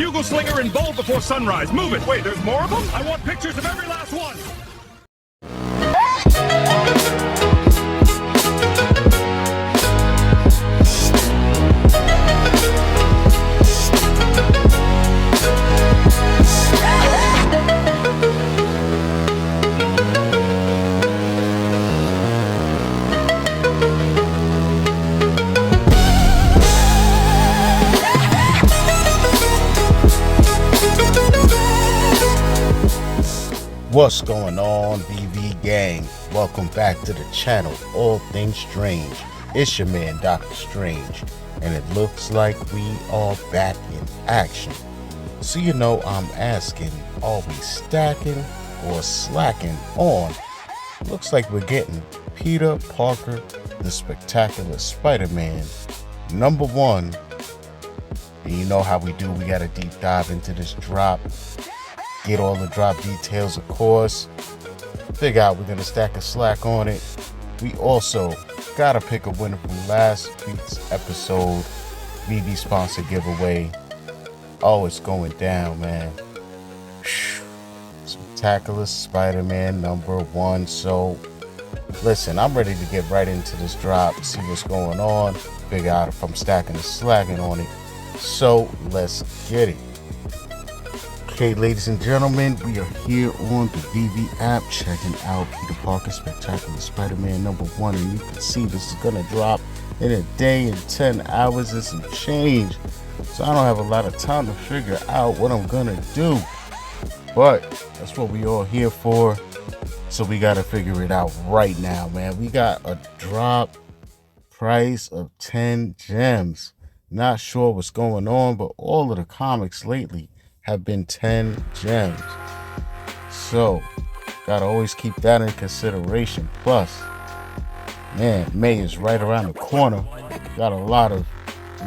bugle slinger in bold before sunrise. Move it. Wait, there's more of them? I want pictures of every last one. What's going on, VV gang? Welcome back to the channel, All Things Strange. It's your man, Dr. Strange, and it looks like we are back in action. So you know, I'm asking, are we stacking or slacking on? Looks like we're getting Peter Parker, the Spectacular Spider-Man, #1. And you know how we do, we gotta deep dive into this drop. Get all the drop details, of course. Figure out we're gonna stack a slack on it. We also gotta pick a winner from last week's episode, VV sponsor giveaway. Oh, it's going down, man. Spectacular Spider-Man #1. So, listen, I'm ready to get right into this drop, see what's going on, figure out if I'm stacking or slacking on it. So, let's get it. Okay, ladies and gentlemen, we are here on the VV app checking out Peter Parker Spectacular Spider-Man #1, and you can see this is gonna drop in a day and 10 hours and some change. So I don't have a lot of time to figure out what I'm gonna do, but that's what we all here for. So we gotta figure it out right now, man. We got a drop price of 10 gems. Not sure what's going on, but all of the comics lately have been 10 gems. So, gotta always keep that in consideration. Plus, man, May is right around the corner. Got a lot of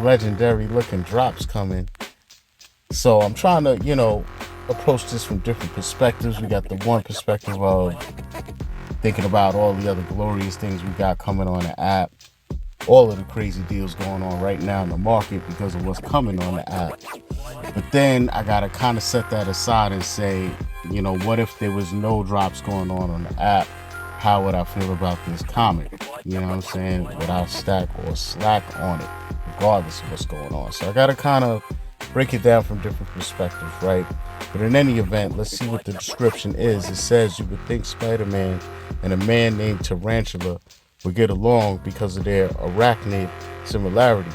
legendary looking drops coming. So, I'm trying to, approach this from different perspectives. We got the one perspective of thinking about all the other glorious things we got coming on the app. All of the crazy deals going on right now in the market because of what's coming on the app. But then I gotta kind of set that aside and say, what if there was no drops going on the app? How would I feel about this comic? You know what I'm saying? Would I stack or slack on it, regardless of what's going on? So I gotta kind of break it down from different perspectives, right? But in any event, let's see what the description is. It says you would think Spider-Man and a man named Tarantula would get along because of their arachnid similarities.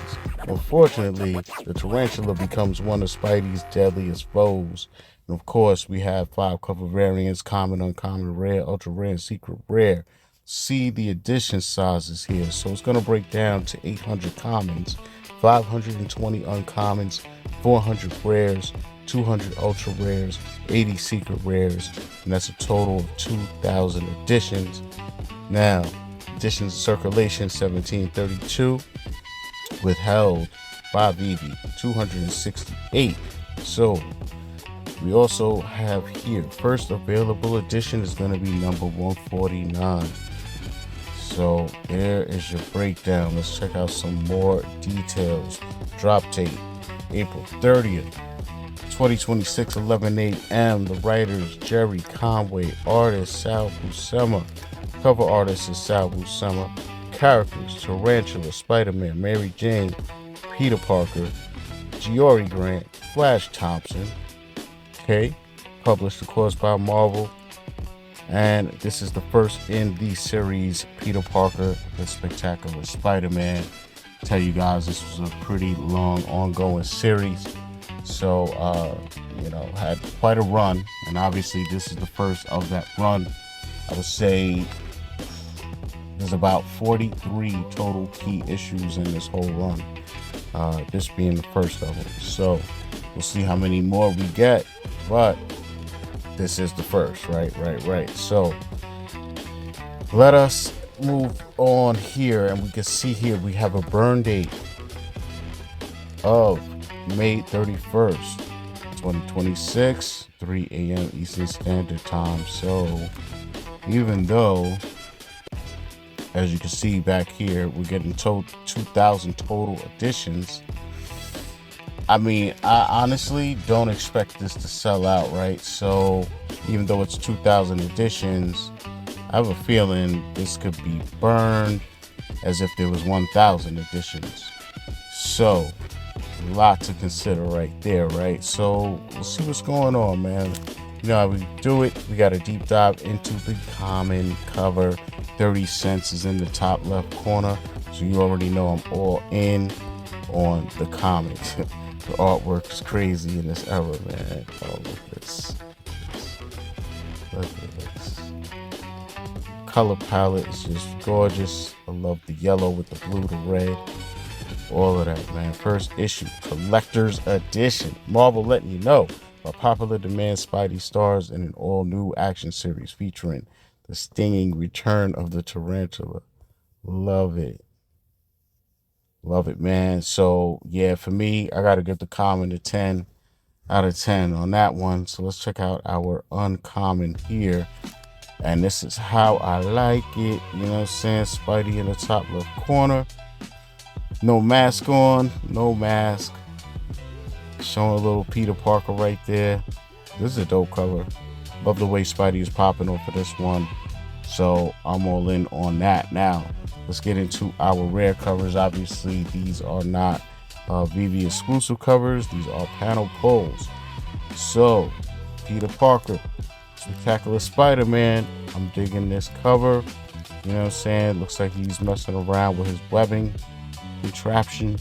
Unfortunately, the tarantula becomes one of Spidey's deadliest foes. And of course, we have 5 cover variants: common, uncommon, rare, ultra rare, and secret rare. See the edition sizes here. So it's going to break down to 800 commons, 520 uncommons, 400 rares, 200 ultra rares, 80 secret rares, and that's a total of 2,000 editions. Now, editions circulation 1732, withheld by VV 268. So we also have here first available edition is going to be number 149. So there is your breakdown. Let's check out some more details. Drop date April 30th 2026, 11 a.m. The writers Jerry Conway, artist Sal Buscema, cover artist is Sal Buscema. Characters: Tarantula, Spider-Man, Mary Jane, Peter Parker, Giori Grant, Flash Thompson. Okay, published of course by Marvel. And this is the first in the series, Peter Parker, the Spectacular Spider-Man. Tell you guys this was a pretty long ongoing series. So, had quite a run. And obviously this is the first of that run. I would say there's about 43 total key issues in this whole run, this being the first of them. So we'll see how many more we get, but this is the first, right. So let us move on here, and we can see here we have a burn date of May 31st, 2026, 3 a.m. Eastern Standard Time. So even though, as you can see back here, we're getting 2,000 total editions, I mean, I honestly don't expect this to sell out, right? So even though it's 2,000 editions, I have a feeling this could be burned as if there was 1,000 editions. So a lot to consider right there, right? So we'll see what's going on, man. You know how we do it. We got a deep dive into the common cover. 30 cents is in the top left corner. So you already know I'm all in on the comics. The artwork is crazy in this era, man. Oh, look at this. Look at this. Color palette is just gorgeous. I love the yellow with the blue, the red. All of that, man. First issue, collector's edition. Marvel letting you know by popular demand, Spidey stars in an all-new action series featuring the stinging return of the tarantula. Love it. Love it, man. So, yeah, for me, I got to give the common a 10 out of 10 on that one. So let's check out our uncommon here. And this is how I like it. You know what I'm saying? Spidey in the top left corner. No mask on. No mask. Showing a little Peter Parker right there. This is a dope cover. Love the way Spidey is popping off for this one. So I'm all in on that. Now, let's get into our rare covers. Obviously, these are not Veve exclusive covers. These are panel pulls. So, Peter Parker, Spectacular Spider-Man. I'm digging this cover. You know what I'm saying? Looks like he's messing around with his webbing contraption.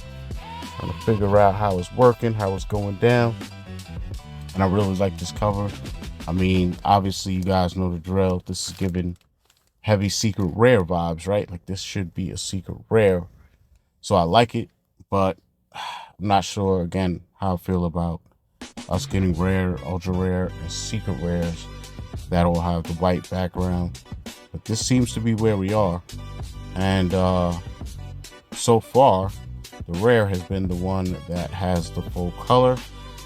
Trying to figure out how it's working, how it's going down. And I really like this cover. I mean, obviously, you guys know the drill. This is giving heavy secret rare vibes, right? Like this should be a secret rare. So I like it, but I'm not sure, again, how I feel about us getting rare, ultra rare, and secret rares that all have the white background. But this seems to be where we are. And so far, the rare has been the one that has the full color.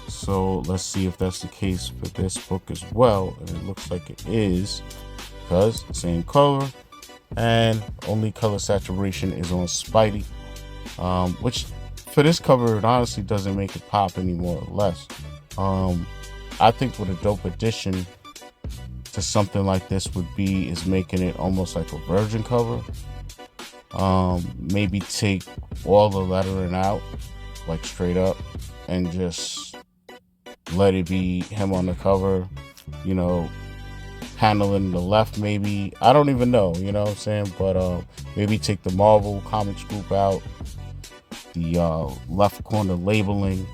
So let's see if that's the case for this book as well. And it looks like it is, because same color and only color saturation is on Spidey. Which for this cover, it honestly doesn't make it pop any more or less. I think what a dope addition to something like this would be is making it almost like a virgin cover. Maybe take all the lettering out, like straight up, and just let it be him on the cover, you know, handling the left maybe. I don't even know, you know what I'm saying? But maybe take the Marvel Comics group out, the left corner labeling,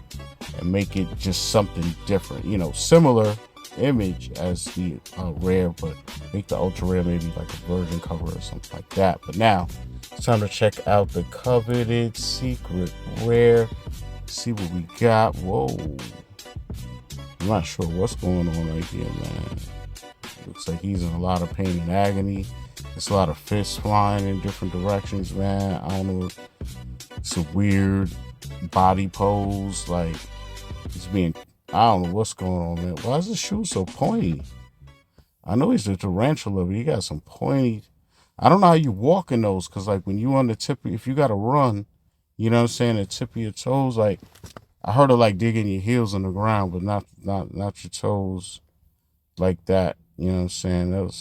and make it just something different, you know, similar image as the rare, but make the ultra rare maybe like a virgin cover or something like that. But now it's time to check out the coveted secret rare. See what we got. Whoa, I'm not sure what's going on right here, man. Looks like he's in a lot of pain and agony. There's a lot of fists flying in different directions, man. I don't know, it's a weird body pose, like he's being, I don't know what's going on, man. Why is his shoe so pointy? I know he's a tarantula, but he got some pointy. I don't know how you walk in those, because like when you on the tip, if you got to run, you know what I'm saying, the tip of your toes, like I heard of like digging your heels in the ground, but not your toes like that. You know what I'm saying?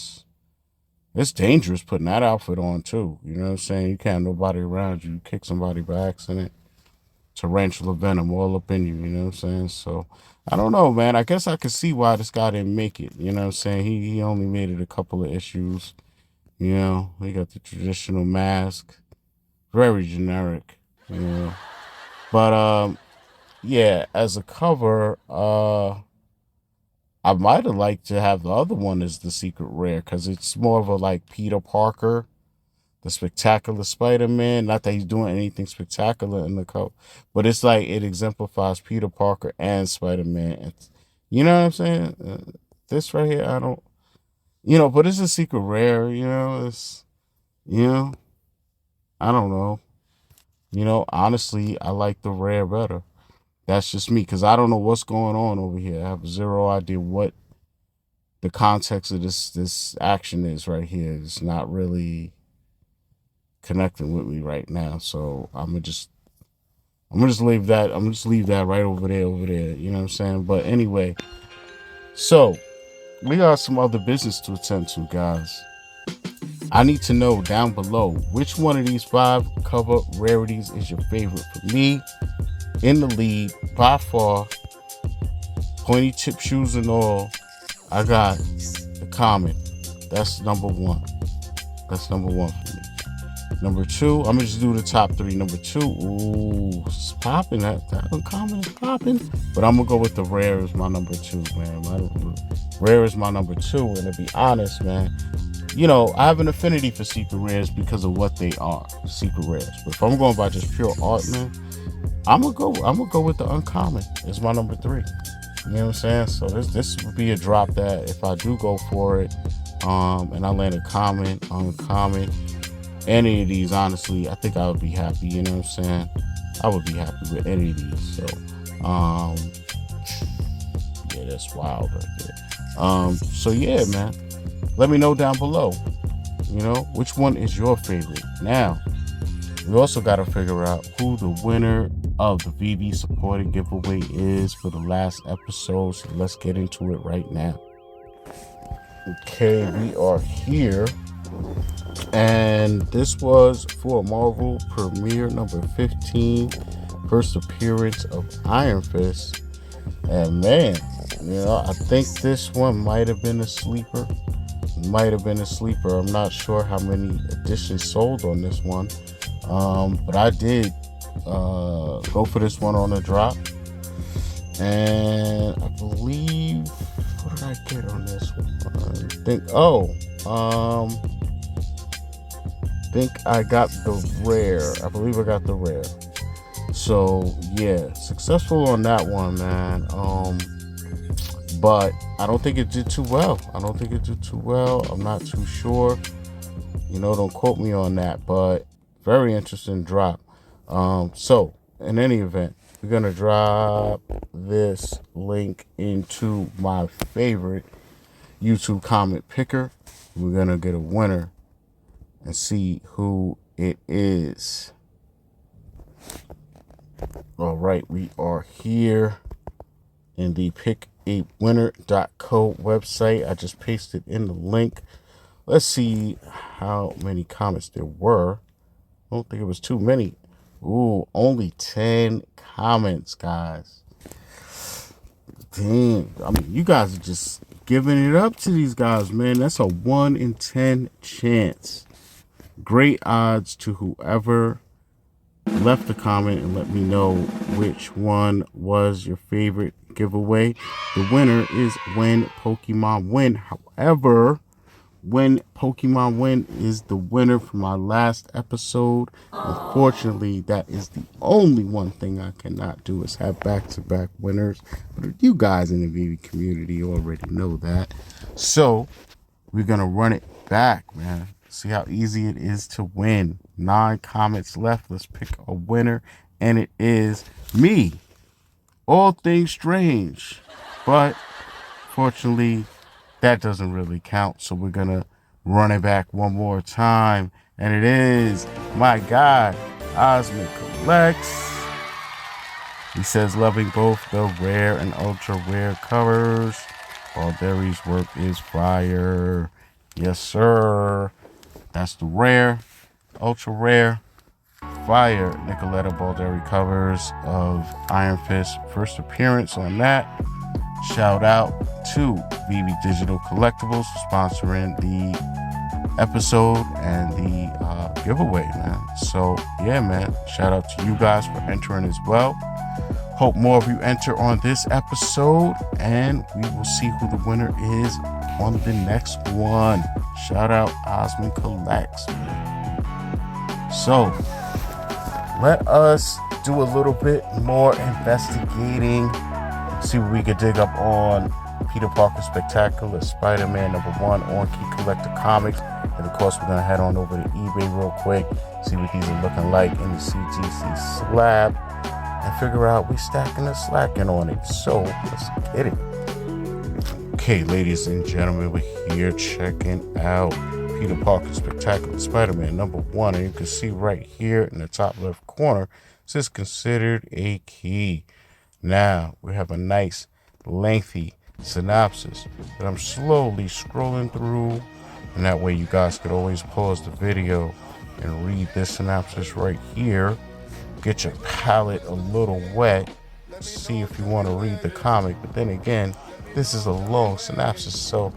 It's dangerous putting that outfit on too. You know what I'm saying? You can't have nobody around you. You kick somebody by accident. Tarantula venom all up in you, you know what I'm saying? So I don't know, man. I guess I could see why this guy didn't make it. You know what I'm saying? He only made it a couple of issues. You know, he got the traditional mask. Very generic, you know. But yeah, as a cover, I might have liked to have the other one as the secret rare, because it's more of a like Peter Parker, the Spectacular Spider-Man. Not that he's doing anything spectacular in the cover, but it's like it exemplifies Peter Parker and Spider-Man. You know what I'm saying? This right here, I don't, you know, but it's a secret rare, you know, it's, you know, I don't know. You know, honestly, I like the rare better. That's just me, because I don't know what's going on over here. I have zero idea what the context of this action is right here. It's not really connecting with me right now, so I'm gonna just I'm gonna just leave that. I'm gonna just leave that right over there, You know what I'm saying? But anyway, so we got some other business to attend to, guys. I need to know down below which one of these 5 cover rarities is your favorite. For me, in the lead by far, pointy tip shoes and all, I got the common. That's number 1. That's number 1 for me. Number 2, I'm gonna just do the top 3. Number 2, ooh, it's popping. That uncommon is popping. But I'm gonna go with the rare as my number 2, man. Rare is my number 2, and to be honest, man, you know, I have an affinity for secret rares because of what they are, secret rares. But if I'm going by just pure art, man, I'm gonna go with the uncommon. It's my number 3. You know what I'm saying? So this would be a drop that if I do go for it, and I land a common, uncommon, any of these, honestly, I think I would be happy. You know what I'm saying? I would be happy with any of these. So, yeah, that's wild right there. So yeah, man. Let me know down below, you know, which one is your favorite. Now, we also got to figure out who the winner of the Veve supported giveaway is for the last episode. So let's get into it right now. Okay, we are here. And this was for Marvel Premiere number 15, first appearance of Iron Fist. And man, you know, I think this one might have been a sleeper. I'm not sure how many editions sold on this one, but I did go for this one on a drop, and I believe, what did I get on this one? Think I got the rare. I believe I got the rare. So yeah, successful on that one, man. But I don't think it did too well. I'm not too sure. You know, don't quote me on that, but very interesting drop. So in any event, we're gonna drop this link into my favorite YouTube comment picker. We're gonna get a winner and see who it is. All right, we are here in the pickawinner.co website. I just pasted in the link. Let's see how many comments there were. I don't think it was too many. Ooh, only 10 comments, guys. Damn. I mean, you guys are just giving it up to these guys, man. That's a 1 in 10 chance. Great odds to whoever left a comment and let me know which one was your favorite giveaway. The winner is When Pokemon Win. However, When Pokemon Win is the winner for my last episode. Unfortunately, that is the only one thing I cannot do is have back-to-back winners. But you guys in the Veve community already know that. So we're going to run it back, man. See how easy it is to win. 9 comments left. Let's pick a winner. And it is me. All Things Strange. But fortunately, that doesn't really count. So we're going to run it back one more time. And it is my guy, Osman Collects. He says, loving both the rare and ultra rare covers. Balderry's work is fire. Yes, sir. That's the rare, ultra rare, fire Nicoletta Balderry covers of Iron Fist. First appearance on that. Shout out to Veve Digital Collectibles for sponsoring the episode and the giveaway, man. So yeah, man. Shout out to you guys for entering as well. Hope more of you enter on this episode, and we will see who the winner is on the next one. Shout out Osman Collects, man. So let us do a little bit more investigating. See what we could dig up on Peter Parker Spectacular, Spider-Man #1 on Key Collector Comics. And of course, we're going to head on over to eBay real quick, see what these are looking like in the CGC slab, and figure out we stacking or slacking on it. So let's get it. Okay, ladies and gentlemen, we're here checking out Peter Parker Spectacular Spider-Man #1. And you can see right here in the top left corner, This is considered a key. Now we have a nice lengthy synopsis that I'm slowly scrolling through, and that way you guys could always pause the video and read this synopsis right here. Get your palate a little wet, see if you want to read the comic. But then again, this is a long synopsis, so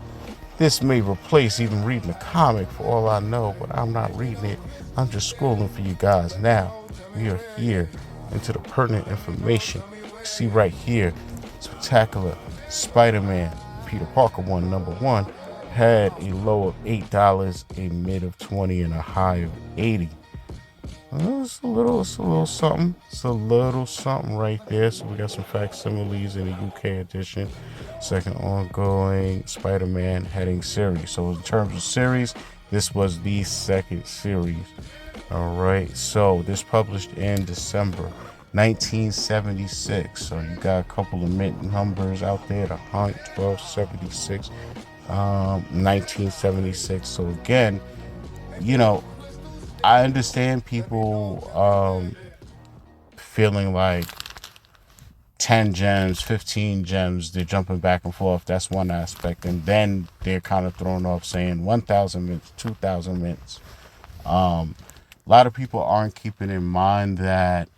this may replace even reading the comic for all I know, but I'm not reading it. I'm just scrolling for you guys. Now we are here into the pertinent information. You see right here, Spectacular Spider-Man Peter Parker one, number one, had a low of $8, a mid of 20, and a high of 80. It's a little something. It's a little something right there. So we got some facsimiles in the UK edition. Second ongoing Spider-Man heading series. So in terms of series, this was the second series. All right. So this published in December 1976. So you got a couple of mint numbers out there to hunt. 1276, 1976. So again, I understand people feeling like 10 gems, 15 gems, they're jumping back and forth. That's one aspect. And then they're kind of thrown off saying 1,000 mints, 2,000 mints. A lot of people aren't keeping in mind that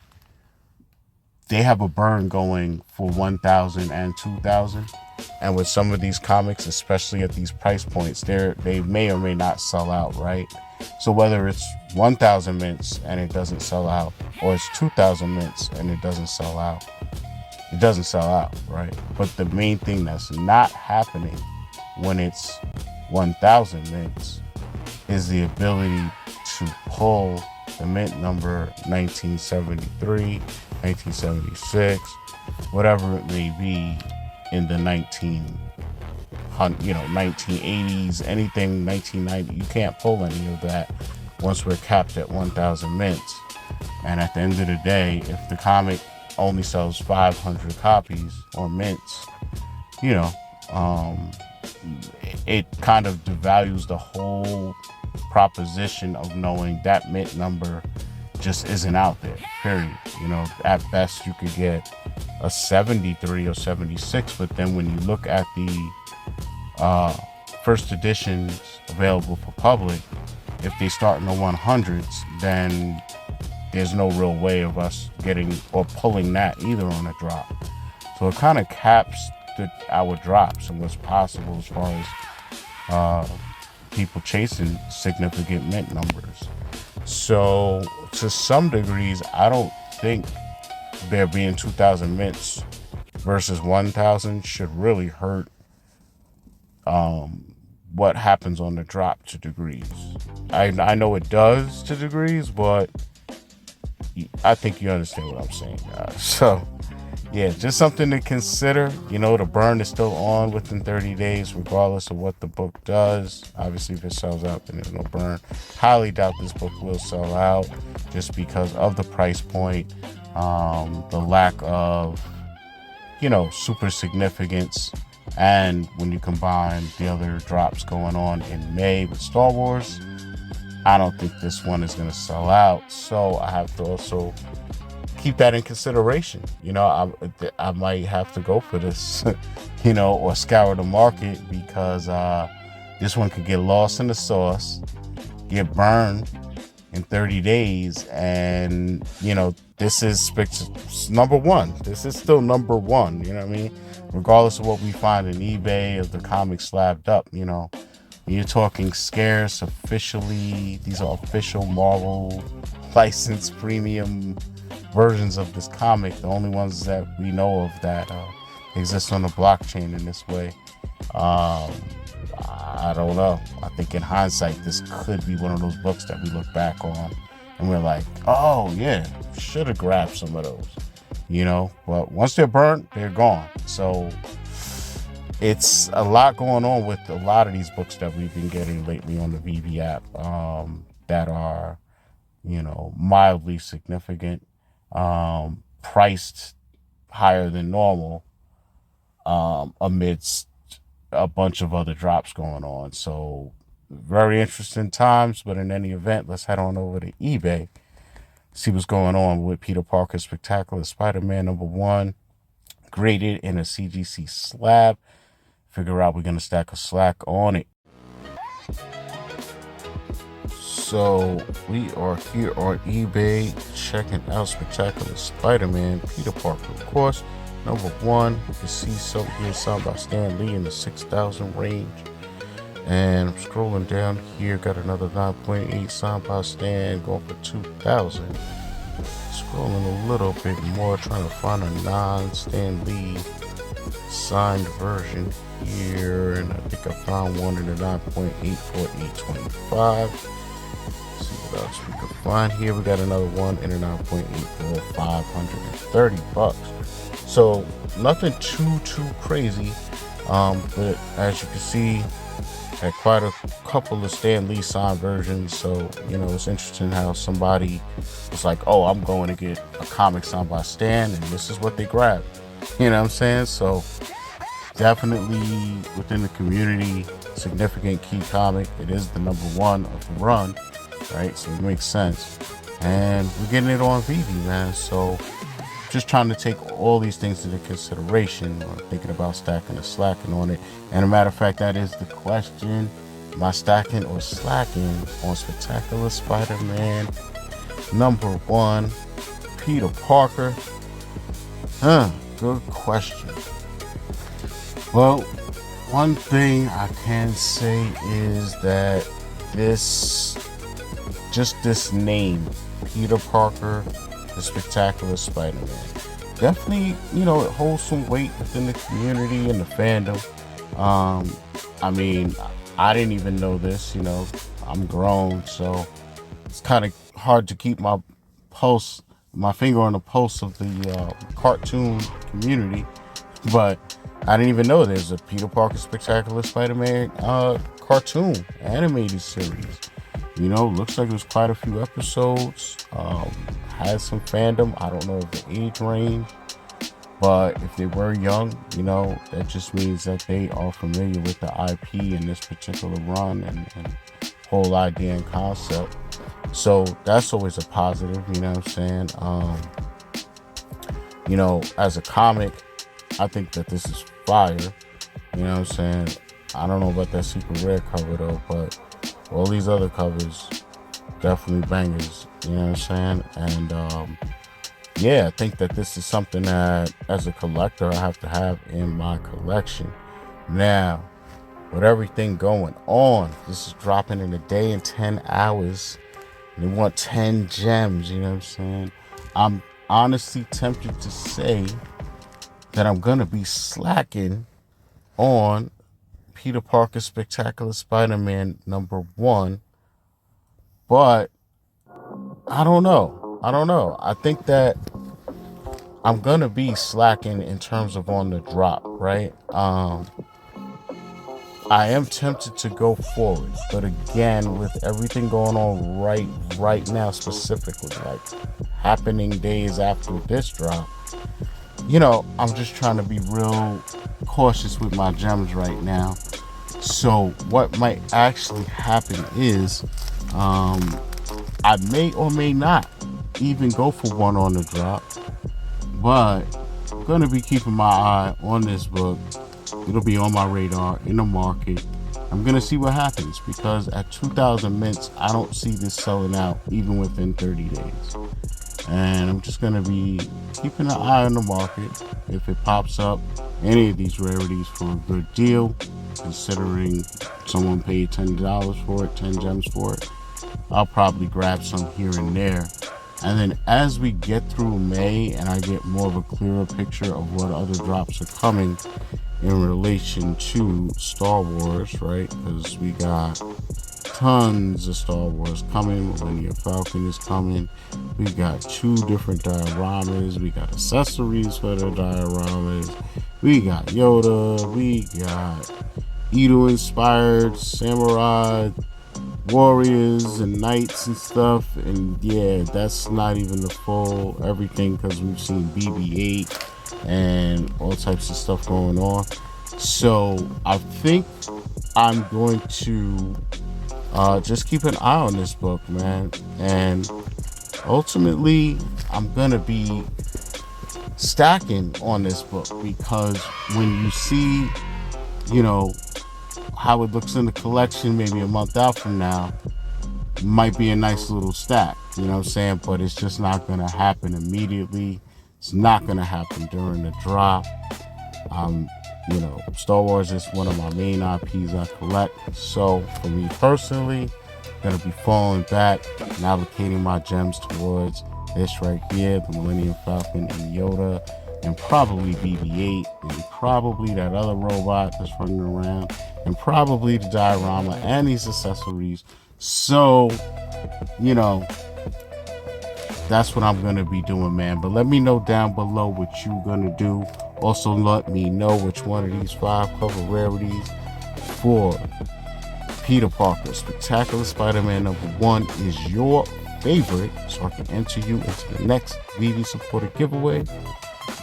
they have a burn going for 1,000 and 2,000. And with some of these comics, especially at these price points, they may or may not sell out, right? So whether it's 1,000 mints and it doesn't sell out, or it's 2,000 mints and it doesn't sell out, right? But the main thing that's not happening when it's 1,000 mints is the ability to pull the mint number 1973, 1976, whatever it may be in the 1980s, anything 1990. You can't pull any of that once we're capped at 1,000 mints. And at the end of the day, if the comic only sells 500 copies or mints, it kind of devalues the whole proposition of knowing that mint number just isn't out there, period. At best you could get a 73 or 76, but then when you look at the first editions available for public, if they start in the 100s, then there's no real way of us getting or pulling that either on a drop. So it kind of caps our drops and what's possible as far as people chasing significant mint numbers. So to some degrees, I don't think there being 2,000 mints versus 1,000 should really hurt what happens on the drop to degrees. I know it does to degrees, but I think you understand what I'm saying, guys. So yeah, just something to consider. The burn is still on within 30 days, regardless of what the book does. Obviously, if it sells out, then there's no burn. Highly doubt this book will sell out just because of the price point, the lack of, super significance. And when you combine the other drops going on in May with Star Wars, I don't think this one is going to sell out. So I have to also keep that in consideration. I might have to go for this, or scour the market, because this one could get lost in the sauce, get burned in 30 days. And, this is number one. This is still number one. You know what I mean? Regardless of what we find in eBay, of the comics slabbed up, you're talking scarce, officially, these are official Marvel licensed premium versions of this comic, the only ones that we know of that exist on the blockchain in this way. I don't know. I think in hindsight, this could be one of those books that we look back on and we're like, oh yeah, should have grabbed some of those, but once they're burnt, they're gone. So it's a lot going on with a lot of these books that we've been getting lately on the Veve app, that are, mildly significant, priced higher than normal, amidst a bunch of other drops going on. So very interesting times. But in any event, let's head on over to eBay see what's going on with Peter Parker Spectacular Spider-Man #1, graded in a CGC slab. Figure out we're going to stack a slack on it. So we are here on eBay checking out Spectacular Spider-Man Peter Parker, of course. #1, you can see something here signed by Stan Lee in the 6,000 range. And I'm scrolling down here, got another 9.8 signed by Stan going for 2,000. Scrolling a little bit more, trying to find a non-Stan Lee signed version here, and I think I found one in the 9.8 for 825. Let's see what else we can find here. We got another one in the 9.8 for 530 bucks. So nothing too crazy, but as you can see, had quite a couple of Stan Lee signed versions. So it's interesting how somebody was like, oh, I'm going to get a comic signed by Stan, and this is what they grabbed. You know what I'm saying? So definitely within the community, significant key comic. It is the #1 of the run, right? So it makes sense. And we're getting it on Veve, man. So just trying to take all these things into consideration when thinking about stacking or slacking on it. And a matter of fact, that is the question. Am I stacking or slacking on Spectacular Spider-Man #1, Peter Parker? Good question. Well, one thing I can say is that this name, Peter Parker, the Spectacular Spider-Man, definitely, it holds some weight within the community and the fandom. I mean, I didn't even know this, I'm grown, so it's kind of hard to keep my finger on the pulse of the cartoon community, but I didn't even know there's a Peter Parker Spectacular Spider-Man cartoon animated series. Looks like it was quite a few episodes. Had some fandom. I don't know the age range, but if they were young, that just means that they are familiar with the IP in this particular run and whole idea and concept. So that's always a positive, you know what I'm saying? As a comic, I think that this is fire, you know what I'm saying? I don't know about that super rare cover though, but all these other covers, definitely bangers, you know what I'm saying? And I think that this is something that as a collector I have to have in my collection. Now, with everything going on, this is dropping in a day and 10 hours. They want 10 gems, you know what I'm saying? I'm honestly tempted to say that I'm gonna be slacking on Peter Parker Spectacular Spider-Man #1, but I don't know. I think that I'm gonna be slacking in terms of on the drop, right? I am tempted to go forward, but again, with everything going on right now, specifically, like happening days after this drop, I'm just trying to be real cautious with my gems right now. So what might actually happen is I may or may not even go for one on the drop, but I'm going to be keeping my eye on this book. It'll be on my radar in the market. I'm going to see what happens, because at 2,000 mints, I don't see this selling out even within 30 days. And I'm just going to be keeping an eye on the market. If it pops up any of these rarities for a good deal, considering someone paid $10 for it, 10 gems for it, I'll probably grab some here and there. And then as we get through May and I get more of a clearer picture of what other drops are coming in relation to Star Wars, right? Because we got tons of Star Wars coming. Millennium Falcon is coming. We got 2 different dioramas. We got accessories for the dioramas. We got Yoda. We got Edo inspired samurai warriors and knights and stuff. And yeah, that's not even the full everything, because we've seen BB-8 and all types of stuff going on. So I think I'm going to just keep an eye on this book, man, and ultimately, I'm gonna be stacking on this book, because when you see, you know, how it looks in the collection maybe a month out from now, might be a nice little stack, you know what I'm saying? But it's just not gonna happen immediately. It's not gonna happen during the drop. You know, Star Wars is one of my main IPs I collect. So for me personally, I'm gonna be falling back and allocating my gems towards this right here, the Millennium Falcon and Yoda, and probably BB-8, and probably that other robot that's running around, and probably the diorama and these accessories. So, you know, that's what I'm gonna be doing, man. But let me know down below what you're gonna do. Also, let me know which one of these 5 cover rarities for Peter Parker Spectacular Spider-Man #1 is your favorite, so I can enter you into the next Veve supported giveaway.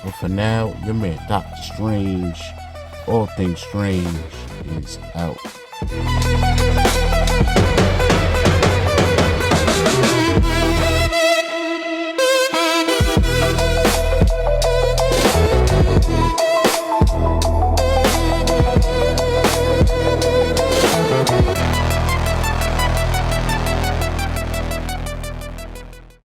But for now, your man Dr. Strange, all things strange, is out.